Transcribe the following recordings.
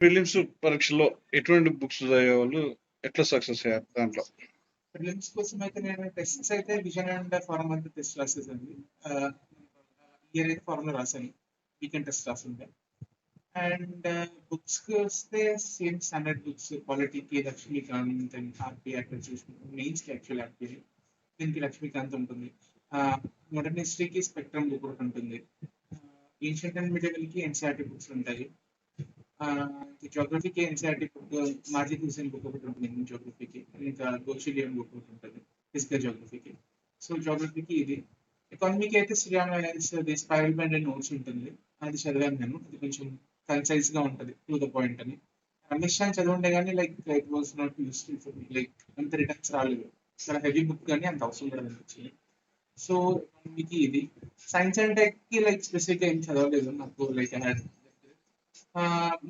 Prelims పరీక్షలో ఎటువంటి books చదివేవాళ్ళు ఎట్లా సక్సెస్ అయ్యారు దాంట్లో? ప్రిలిమ్స్ కోసం అయితే నేను టెస్ట్స్ అయితే విజన్ అండ్ ఫార్మల్ టెస్ట్ రాసేదండి. ఇయర్ అయితే ఫార్ములా రాశాను, వీకెండ్ టెస్ట్ రాసిండే. అండ్ బుక్స్ కి వస్తే సేమ్ స్టాండర్డ్ బుక్స్, పాలిటీకి లక్ష్మీకాంత్ అండ్ ఆర్పీ అక్కడ చూసుకుంటాం. మెయిన్స్ కి యాక్చువల్ ఆర్పీ, దీనికి లక్ష్మీకాంత్ ఉంటుంది. మోడర్న్ హిస్టరీకి స్పెక్ట్రమ్ బుక్ ఒకటి ఉంటుంది. ఏన్షియంట్ అండ్ మిడివల్ కి ఎన్సీఆర్టీ బుక్స్ ఉంటాయి. జోగ్రఫీకి NCERT book, Majid Husain book ఒకటి ఉంటుంది జోగ్రఫీకి. ఇంకా గోషిలియన్ బుక్ ఒకటి ఉంటుంది ఫిజికల్ జోగ్రఫీకి. సో జోగ్రఫీకి ఇది. ఎకానమీకి అయితే Sriram alliance the spiral band and notes ఉంటుంది. అది చదివాను నేను. అది కొంచెం కన్సైజ్ గా ఉంటుంది, టు ద పాయింట్ అని. రమేష్ ఖాన్ చదవండే కానీ like it was not useful for me. Like అంత రిటర్న్స్ రాలేదు, చాలా హెవీ బుక్ కానీ అంత అవసరం కూడా అనిపించింది. సో ఎకానమీకి ఇది. సైన్స్ అండ్ టెక్ కి లైక్ స్పెసిఫిక్ గా ఏం చదవలేదు నాకు. Like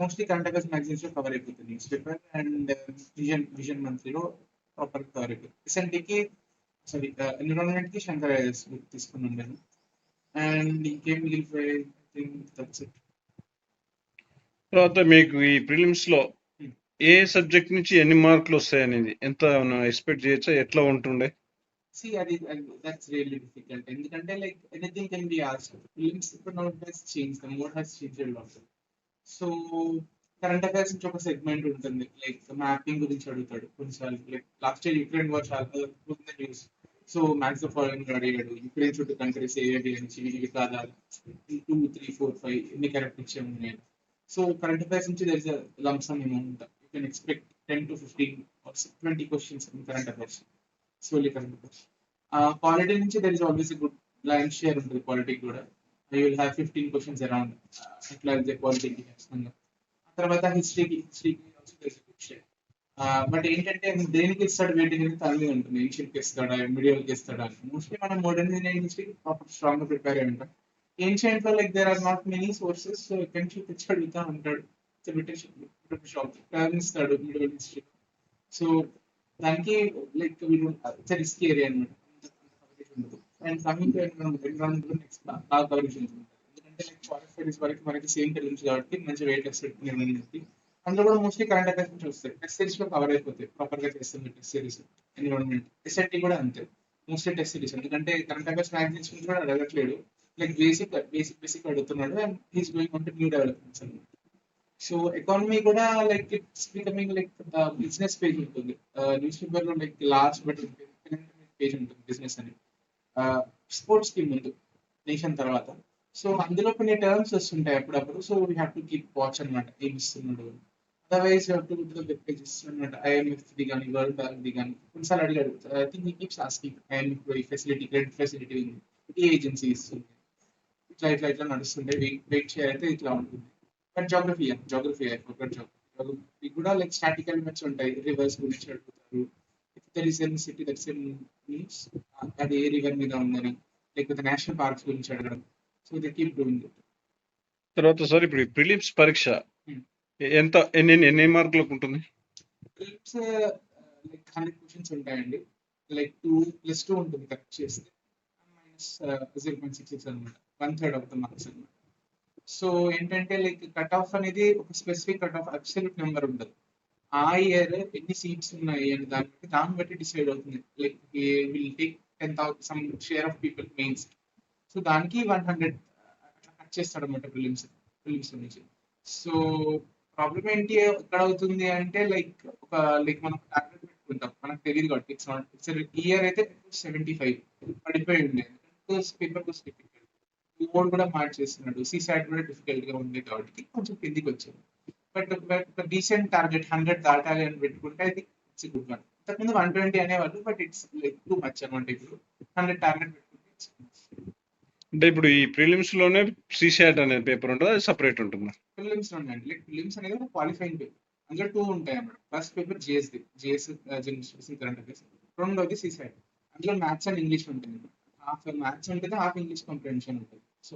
mostly current affairs magazines లో కవర్ అయిపోతుంది, న్యూస్ పేపర్ అండ్ విజన్ మంత్లీలో ప్రాపర్ కవర్ అయిపోతుంది. ఎస్ఎన్టీకి సారీ ఎన్విరాన్మెంట్ కి శంకర్ ఐఎస్ బుక్ తీసుకున్నాను నేను. అండ్ ఇంకేం మిగిలిపోయాయి, దట్స్ ఇట్. తర్వాత మీకు ఈ ప్రిలిమ్స్ లో ఏ సబ్జెక్ట్ నుంచి ఎన్ని మార్కులు వస్తాయనేది ఎంత ఎక్స్పెక్ట్ చేయొచ్చా? ఎట్లా ఉంటుండే? అది దట్స్ రియల్లీ డిఫికల్ట్. ఎందుకంటే like anything can be asked. Films ఇప్పుడు now has change, the mode has change lot. So current affairs నుంచి ఒక సెగ్మెంట్ ఉంటుంది, లైక్ మ్యాపింగ్ గురించి అడుగుతాడు కొన్నిసార్లు. Like last year Ukraine war చాలా న్యూస్. సో మ్యాథ్స్ ఫాలోయింగ్ అడిగాడు, యుక్రెయిన్ చుట్టూ కంట్రీస్ ఏవి నుంచి ఇవి కాదా, 2, 3, 4, 5 ఎన్ని కరెక్ట్ ఇచ్చాము నేను. సో కరెంట్ అఫైర్స్ నుంచి there is lump sum amount. You can expect 10 to 15 or 20 questions in current affairs, solely current affairs. Polity నుంచి there is always good lion share ఉంటుంది పాలిటిక్ కూడా. You will have 15 questions around అట్లా పాలిటీకి ఖచ్చితంగా. తర్వాత హిస్టరీకి but ఏంటంటే దేనికి ఇస్తాడు వెయిటింగ్ అనేది తన మీద ఉంటుంది. ఏన్షియంట్కి ఇస్తాడా, మిడియల్కి ఇస్తాడా అని. మోస్ట్లీ మనం మోడర్న్ హిస్టరీకి ప్రాపర్ స్ట్రాంగ్ గా ప్రిపేర్ అయి ఉంటాం. ఏన్షియంట్ లో like there are not many sources, so ఎక్కడి నుంచి తెచ్చి అడుగుతా ఉంటాడు. షాప్ ఇస్తాడు మిడిల్ హిస్టరీ. సో దానికి లైక్ రిస్కీ ఏరియా అనమాట, ఉండదు. And coming to environment next బాగా కవరేజ్ ఉంటుంది. ఎందుకంటే లైక్ ఫారెస్ట్ స్టడీస్ వరకు మనకి సేమ్ తెలియదు కాబట్టి మంచి వెయిట్ ఎక్స్పెక్ట్. అందులో కూడా మోస్ట్లీ కరెంట్ అఫైర్స్ నుంచి వస్తాయి. టెస్ట్ సిరీస్ లో కవర్ అయిపోతాయి ప్రాపర్ గా చేస్తుంది టెస్ట్ సిరీస్. ఎన్విరాన్మెంట్ ఎస్ఎన్టీ కూడా అంతే, మోస్ట్లీ టెస్ట్ సిరీస్. ఎందుకంటే కరెంట్ అఫైర్స్ మ్యాగజైన్స్ నుంచి కూడా అడగట్లేడు, లైక్ బేసిక్ అడుగుతున్నాడు and he's going on to new developments అనమాట. సో ఎకానమీ కూడా like it's becoming like business page ఉంటుంది న్యూస్ పేపర్ లో. లైక్ లాస్ట్ బట్ పేజ్ ఉంటుంది బిజినెస్ అని. స్పోర్ట్స్ కి ముందు నేషన్ తర్వాత. సో అందులో కొన్ని టర్మ్స్ వస్తుంటాయి అప్పుడప్పుడు. So we have to keep watch అనమాట, ఏం ఇస్తున్నాడు. అదర్వైజ్ వెబ్ పేజెస్ అనమాట. ఐఎంఎఫ్ ది కానీ, వరల్డ్ బ్యాంక్ ది కానీ కొన్నిసార్లు అడిగాడు. I think he keeps asking IMF facility, credit facility ఉంది, ఈ ఏజెన్సీ ఇస్తుంది, ఇట్లా నడుస్తుంటే వెయిట్ చేయాలంటే ఇట్లా ఉంటుంది. బట్ జోగ్రఫీ జోగ్రఫీ కూడా లైక్ స్టాటిక్ ఎలిమెంట్స్ ఉంటాయి. రివర్స్ గురించి అడుగుతారు. If there is an city that's in means అది ఏ రివర్ మీద ఉందని, లేకపోతే నేషనల్ పార్క్స్ గురించి అడగడం. So they keep doing it. తర్వాత సార్ ఇప్పుడు ప్రిలిమ్స్ పరీక్ష ఎన్ని మార్కులకు ఉంటుంది? ప్రిలిమ్స్ లైక్ 100 క్వశ్చన్స్ ఉంటాయండి. లైక్ 2+2 ఉంటుంది కరెక్ట్ చేస్తే, -0.66 అనమాట, 1/3 ఆఫ్ ద మార్క్స్ అనమాట. సో ఏంటంటే లైక్ కట్ ఆఫ్ అనేది ఒక specific cut off absolute number ఉండదు. ఆ ఇయర్ ఎన్ని సీట్స్ ఉన్నాయి అని దాన్ని బట్టి డిసైడ్ అవుతుంది. Like will take 10,000 some share of people mains. So దానికి 100 కట్ చేస్తాడు అనమాట ప్రిలిమ్స్ నుంచి. సో ప్రాబ్లం ఏంటి ఎక్కడ అవుతుంది అంటే లైక్ మనం టార్గెట్ పెట్టుకుంటాం, మనకు తెలియదు కాబట్టి. ఇట్స్ ఇయర్ అయితే 75 పడిపోయి ఉండేది. పేపర్ కోసం బోర్డ్ కూడా మార్చేస్తున్నాడు. సీసాట్ కూడా డిఫికల్ట్ గా ఉంది కాబట్టి కొంచెం కిందికి వచ్చింది. బట్ డీసెంట్ టార్గెట్ 100 దాటాలి అని పెట్టుకుంటే అది ఇట్స్ గుడ్ వన్. ఇంతకుముందు 120 అనేవాళ్ళు, but it's like too much అనమాట. ఇప్పుడు 100 టార్గెట్ పెట్టుకుంటే అంటే ఇప్పుడు ఈ ప్రిలిమ్స్ లోనే సీసాట్ అనే పేపర్ ఉంటుంది, అది సపరేట్ ఉంటుంది. ప్రిలిమ్స్ లోనే అండి. లైక్ ప్రిలిమ్స్ అనేది ఒక క్వాలిఫైయింగ్ పేపర్. అందులో 2 ఉంటాయి అన్నమాట. First paper GS general current affairs, రెండోది సీసాట్. అందులో మ్యాథ్స్ అండ్ ఇంగ్లీష్ ఉంటుంది. హాఫ్ మ్యాథ్స్ ఉంటుంది, హాఫ్ ఇంగ్లీష్ కాంప్రిహెన్షన్ ఉంటుంది. సో